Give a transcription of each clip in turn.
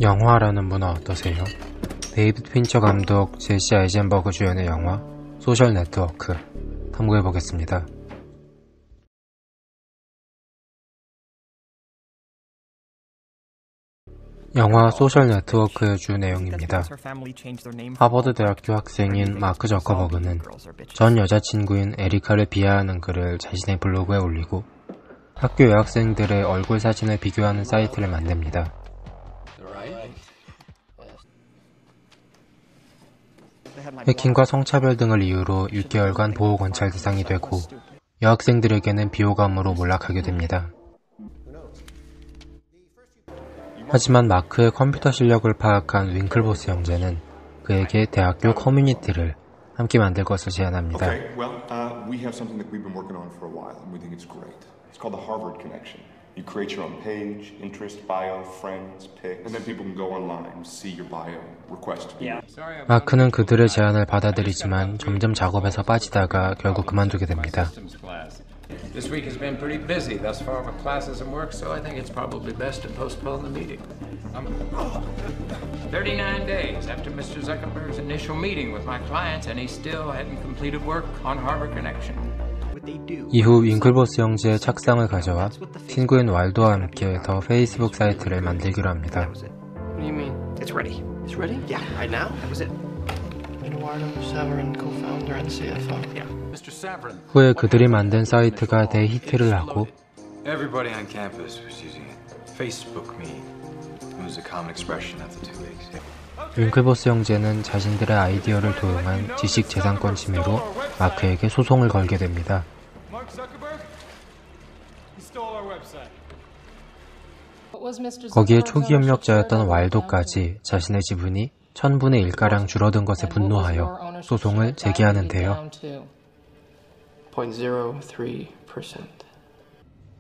영화라는 문화 어떠세요? 데이비드 핀처 감독, 제시 아이젠버그 주연의 영화 소셜 네트워크 탐구해보겠습니다. 영화 소셜 네트워크의 주 내용입니다. 하버드 대학교 학생인 마크 저커버그는 전 여자친구인 에리카를 비하하는 글을 자신의 블로그에 올리고 학교 여학생들의 얼굴 사진을 비교하는 사이트를 만듭니다. 해킹과 성차별 등을 이유로 6개월간 보호관찰 대상이 되고 여학생들에게는 비호감으로 몰락하게 됩니다. 하지만 마크의 컴퓨터 실력을 파악한 윙클보스 형제는 그에게 대학교 커뮤니티를 함께 만들 것을 제안합니다. Okay, well, we have something that we've been working on for a while, and we think it's great. It's called the Harvard Connection. You create your own page, interest, bio, friends, pics, and then people can go online, see your bio, request to be. 마크는 그들의 제안을 받아들이지만 점점 작업에서 빠지다가 결국 그만두게 됩니다. This week has been pretty busy thus far with classes and work, so I think it's probably best to postpone the meeting. 39 days after Mr. Zuckerberg's initial meeting with my clients, and he still hadn't completed work on Harvard Connection. 이후 윙클보스 형제의 착상을 가져와 친구인 왈도와 함께 더 페이스북 사이트를 만들기로 합니다. What do you mean? It's ready. It's ready? Yeah, right now. That was it. Eduardo Saverin, co-founder and CFO. Yeah. Mr. Saverin. 후에 그들이 만든 사이트가 대히트를 하고 Everybody on campus was using it. Facebook me. It was a common expression after 2 weeks. 윙클보스 형제는 자신들의 아이디어를 도용한 지식재산권 침해로 마크에게 소송을 걸게 됩니다. 거기에 초기 협력자였던 왈도까지 자신의 지분이 1000분의 1가량 줄어든 것에 분노하여 소송을 제기하는데요. 0.03%.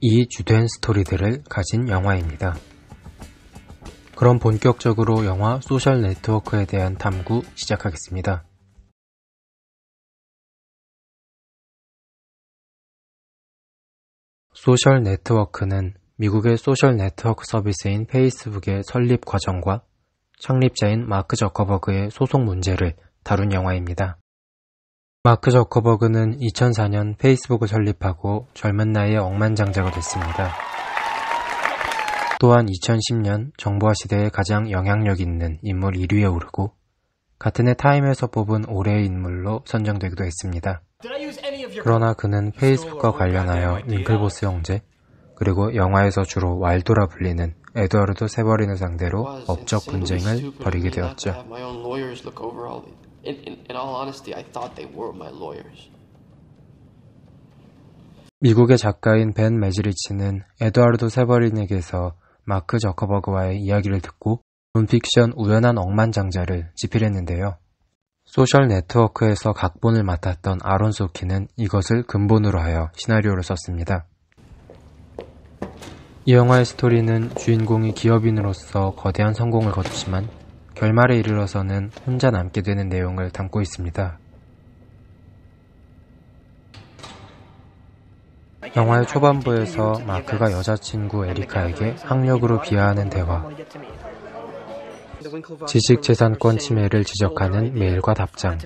이 주된 스토리들을 가진 영화입니다. 그럼 본격적으로 영화 소셜 네트워크에 대한 탐구 시작하겠습니다. 소셜 네트워크는 미국의 소셜 네트워크 서비스인 페이스북의 설립 과정과 창립자인 마크 저커버그의 소송 문제를 다룬 영화입니다. 마크 저커버그는 2004년 페이스북을 설립하고 젊은 나이에 억만장자가 됐습니다. 또한 2010년 정보화 시대에 가장 영향력 있는 인물 1위에 오르고 같은 해 타임에서 뽑은 올해의 인물로 선정되기도 했습니다. 그러나 그는 페이스북과 관련하여 윙클보스 형제, 그리고 영화에서 주로 왈도라 불리는 에드워드 세버린을 상대로 법적 분쟁을 벌이게 되었죠. 미국의 작가인 벤 매즈리치는 에드워드 세버린에게서 마크 저커버그와의 이야기를 듣고 논픽션 우연한 억만장자를 집필했는데요. 소셜 네트워크에서 각본을 맡았던 아론 소키는 이것을 근본으로 하여 시나리오를 썼습니다. 이 영화의 스토리는 주인공이 기업인으로서 거대한 성공을 거두지만 결말에 이르러서는 혼자 남게 되는 내용을 담고 있습니다. 영화의 초반부에서 마크가 여자친구 에리카에게 학력으로 비하하는 대화, 지식재산권 침해를 지적하는 메일과 답장,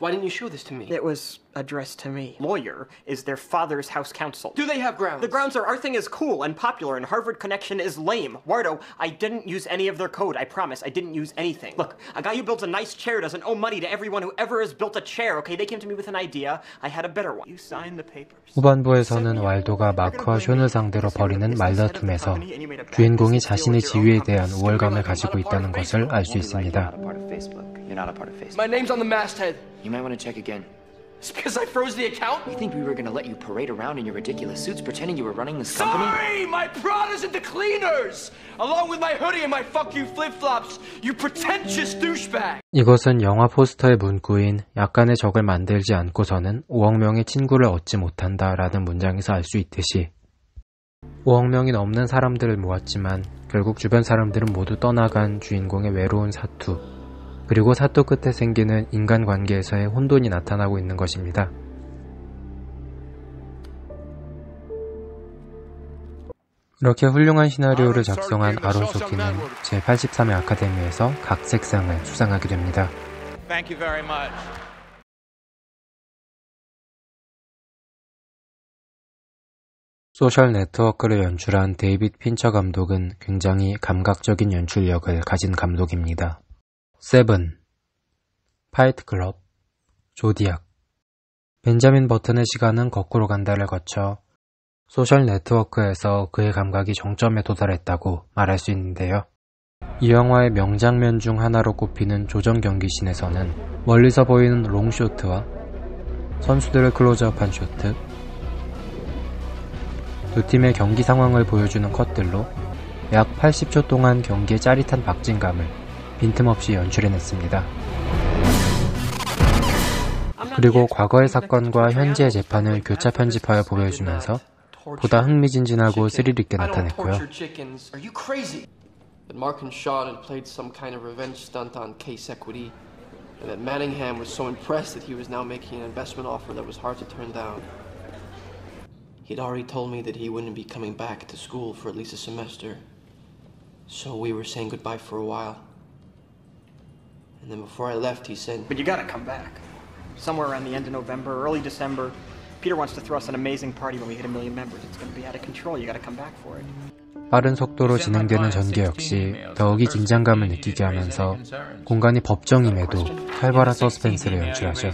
Why didn't you show this to me? It was addressed to me. Lawyer is their father's house counsel. Do they have grounds? The grounds are our thing is cool and popular and Harvard Connection is lame. Wardo, I didn't use any of their code. I promise. I didn't use anything. Look, a guy who builds a nice chair doesn't owe money to everyone who ever has built a chair, okay? They came to me with an idea. I had a better one. You signed the papers. 후반부에서는 왈도가 마크와 숀을 상대로 벌이는 말다툼에서 주인공이 자신의 지위에 대한 우월감을 가지고 있다는 것을 알 수 있습니다. You're not a part of Facebook. My name's on the masthead. You might want to check again. It's because I froze the account? You think we were going to let you parade around in your ridiculous suits pretending you were running this company? Sorry! My Prada's at the cleaners! Along with my hoodie and my fuck you flip-flops! You pretentious douchebag! 이것은 영화 포스터의 문구인 약간의 적을 만들지 않고서는 5억 명의 친구를 얻지 못한다 라는 문장에서 알 수 있듯이 5억 명이 넘는 사람들을 모았지만 결국 주변 사람들은 모두 떠나간 주인공의 외로운 사투, 그리고 사투 끝에 생기는 인간관계에서의 혼돈이 나타나고 있는 것입니다. 이렇게 훌륭한 시나리오를 작성한 아론 소키는 제83회 아카데미에서 각색상을 수상하게 됩니다. Thank you very much. 소셜 네트워크를 연출한 데이빗 핀처 감독은 굉장히 감각적인 연출력을 가진 감독입니다. 세븐, 파이트 클럽, 조디악, 벤자민 버튼의 시간은 거꾸로 간다를 거쳐 소셜 네트워크에서 그의 감각이 정점에 도달했다고 말할 수 있는데요. 이 영화의 명장면 중 하나로 꼽히는 조정 경기신에서는 멀리서 보이는 롱쇼트와 선수들을 클로즈업한 쇼트, 두 팀의 경기 상황을 보여주는 컷들로 약 80초 동안 경기의 짜릿한 박진감을 빈틈없이 연출해냈습니다. 그리고 과거의 사건과 현재의 재판을 교차 편집하여 보여주면서 보다 흥미진진하고 스릴 있게 나타냈고요. That Mark and Shaw had played some kind of revenge stunt on Case Equity, and that Manningham was so impressed that he was now making an investment offer that was hard to turn down. He'd already told me that he wouldn't be coming back to school for at least a semester, so we were saying goodbye for a while. And then before I left, he said, But you gotta come back. Somewhere around the end of November, early December, Peter wants to throw us an amazing party when we hit 1 million members. It's gonna be out of control. You gotta come back for it. 빠른 속도로 진행되는 전개 역시 더욱이 긴장감을 느끼게 하면서 공간이 법정임에도 활발한 서스펜스를 연출하죠.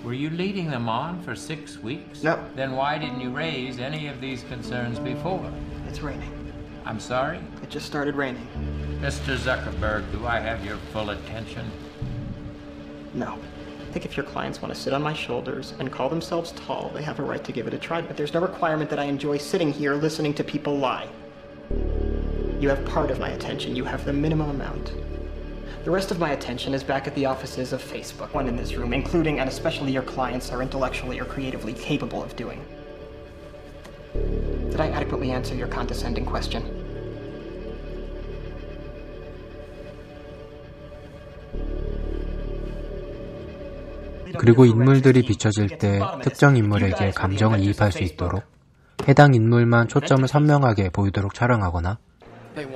Were you leading them on for 6 weeks? No. Then why didn't you raise any of these concerns before? It's raining. I'm sorry? It just started raining. Mr. Zuckerberg, do I have your full attention? No. I think if your clients want to sit on my shoulders and call themselves tall, they have a right to give it a try, but there's no requirement that I enjoy sitting here listening to people lie. You have part of my attention. You have the minimum amount. The rest of my attention is back at the offices of Facebook. One in this room, including and especially your clients, are intellectually or creatively capable of doing. Did I adequately answer your condescending question? 그리고 인물들이 비춰질 때 특정 인물에게 감정을 이입할 수 있도록 해당 인물만 초점을 선명하게 보이도록 촬영하거나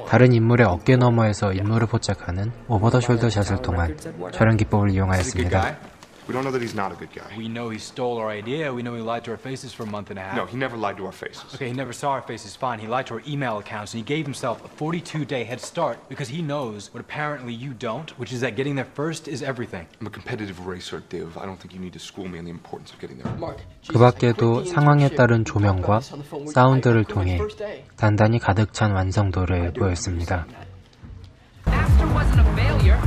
다른 인물의 어깨 너머에서 인물을 포착하는 오버 더 숄더 샷을 통한 촬영 기법을 이용하였습니다. We don't know that he's not a good guy. We know he stole our idea. We know he lied to our faces for a month and a half. No, he never lied to our faces. Okay, he never saw our faces, fine. He lied to our email accounts, and he gave himself a 42-day head start because he knows what apparently you don't, which is that getting there first is everything. I'm a competitive racer, Div. I don't think you need to school me on the importance of getting there. 그 밖에도 상황에 따른 조명과 사운드를 통해 단단히 가득 찬 완성도를 보였습니다. Master wasn't a failure.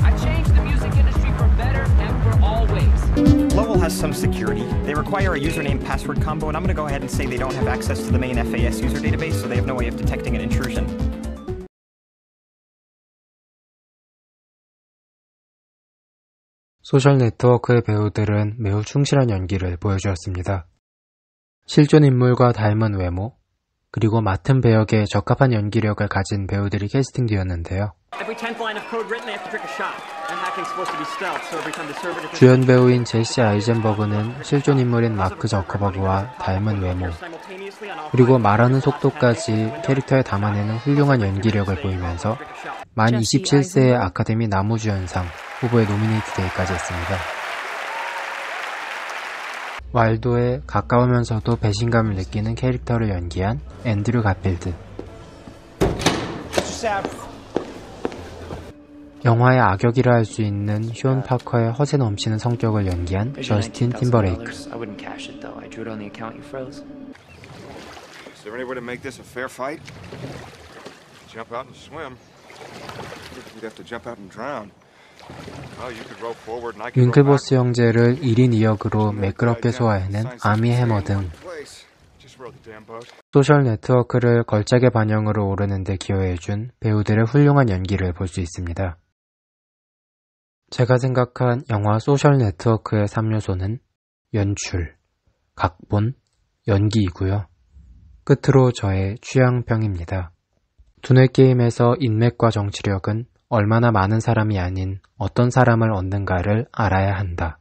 I changed the music industry for better and for always. Lowell has some security. They require a username password combo, and I'm going to go ahead and say they don't have access to the main FAS user database, so they have no way of detecting an intrusion. 소셜 네트워크의 배우들은 매우 충실한 연기를 보여주었습니다. 실존 인물과 닮은 외모, 그리고 맡은 배역에 적합한 연기력을 가진 배우들이 캐스팅되었는데요. 주연 배우인 제시 아이젠버그는 실존 인물인 마크 저커버그와 닮은 외모, 그리고 말하는 속도까지 캐릭터에 담아내는 훌륭한 연기력을 보이면서 만 27세의 아카데미 나무주연상 후보에 노미네이트되기까지 했습니다. 와일도에 가까우면서도 배신감을 느끼는 캐릭터를 연기한 앤드류 가필드, 영화의 악역이라 할 수 있는 쇼온 파커의 허세 넘치는 성격을 연기한 저스틴 팀버레이크, Is there any way to make this a fair fight? Jump out and swim. We'd have to jump out and drown. Oh, you could row forward and I could row 윙클보스 형제를 1인 2역으로 매끄럽게 소화해낸 아미 해머 등 Just row the damn boat. 소셜 네트워크를 걸작의 반영으로 오르는 데 기여해준 배우들의 훌륭한 연기를 볼 수 있습니다. 제가 생각한 영화 소셜 네트워크의 3요소는 연출, 각본, 연기이고요. 끝으로 저의 취향평입니다. 두뇌 게임에서 인맥과 정치력은 얼마나 많은 사람이 아닌 어떤 사람을 얻는가를 알아야 한다.